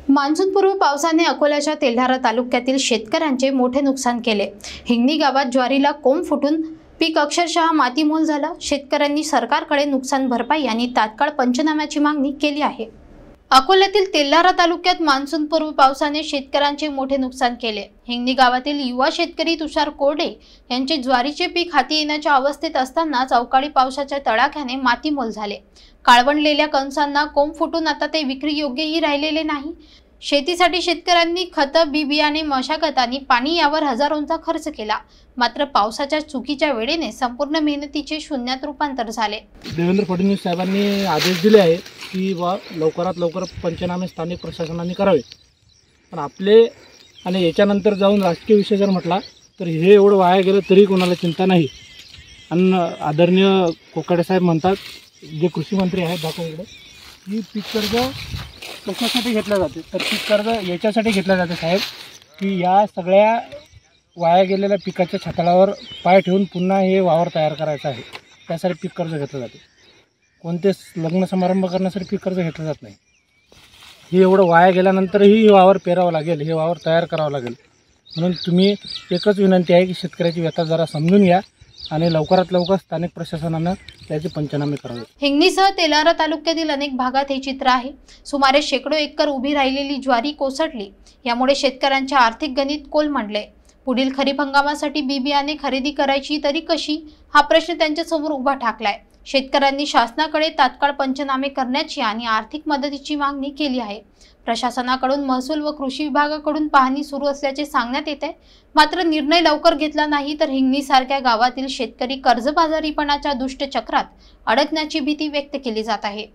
मान्सूनपूर्व पावसाने अकोल्याच्या तेल्हारा तालुक्यातील शेतकऱ्यांचे मोठे नुकसान केले। हिंगणी गावात ज्वारीला कोंब फुटून पीक अक्षरशः मातीमोल झाला। शेतकऱ्यांनी सरकारकडे नुकसान भरपाई आणि तात्काळ पंचनाम्याची मागणी केली आहे। अकोल्यातील तेल्हारा तालुक्यात मान्सूनपूर्व पावसाने शेतकऱ्यांचे मोठे नुकसान केले। हिंगणी गावातील युवा शेतकरी तुषार कोरडे यांचे ज्वारीचे पीक हाती येण्याच्या अवस्थेत असतानाच अवकाळी पावसाच्या तडाख्याने मातीमोल झाले। काळवंडलेल्या कणसांना कोंब फुटून आता ते विक्री योग्यही राहिलेले नाही। शेतीसाठी शेतकऱ्यांनी खत, बी बियाणे, मशागत आणि पाणी यावर हजारोंचा खर्च केला, मात्र पावसाच्या चुकीच्या वेळेने संपूर्ण मेहनतीचे शून्यात रूपांतर झाले। देवेंद्र फडणवीस साहेबांनी आदेश दिले आहे की लवकरात लवकर पंचनामे स्थानिक प्रशासनाने करावे, पण आपले आणि याच्यानंतर जाऊन राजकीय विषय जर म्हटला तर हे एवढं वाया गेलं तरी कोणाला चिंता नाही। आणि आदरणीय कोकाटे साहेब म्हणतात, जे कृषी मंत्री आहेत दाखवकडे, की पीक कर्ज कशासाठी घेतलं जाते, तर पीक कर्ज याच्यासाठी घेतलं जाते साहेब की या सगळ्या वाया गेलेल्या पिकाच्या छाताळावर पाय ठेवून पुन्हा हे वावर तयार करायचं आहे, त्यासाठी पीक कर्ज घेतलं जाते। कोणतेच लग्न समारंभ करण्यासाठी पीक कर्ज घेतलं जात नाही। हे एवढं वाया गेल्यानंतरही हे वावर पेरावं लागेल, हे वावर तयार करावं लागेल। म्हणून तुम्ही एकच विनंती आहे की शेतकऱ्याची व्यथा जरा समजून घ्या आणि लवकरात लवकर स्थानिक प्रशासनानं त्याचे पंचनामे करावे। हिंगणीसह तेल्हारा तालुक्यातील अनेक भागात हे चित्र आहे। सुमारे शेकडो एकर उभी राहिलेली ज्वारी कोसळली, यामुळे शेतकऱ्यांचे आर्थिक गणित कोलमडले। पुढील खरीप हंगामासाठी बी बियाणे खरेदी करायची तरी कशी, हा प्रश्न त्यांच्या समोर उभा ठाकलाय। शेतकऱ्यांनी शासनाकडे तात्काळ पंचनामे करण्याची आणि आर्थिक मदतीची मागणी केली आहे। प्रशासनाकडून महसूल व कृषी विभागाकडून पाहणी सुरू असल्याचे सांगण्यात येते, मात्र निर्णय लवकर घेतला नाही तर हिंगणीसारख्या गावातील शेतकरी कर्जबाजारीपणाच्या दुष्ट चक्रात अडकण्याची भीती व्यक्त केली जात आहे।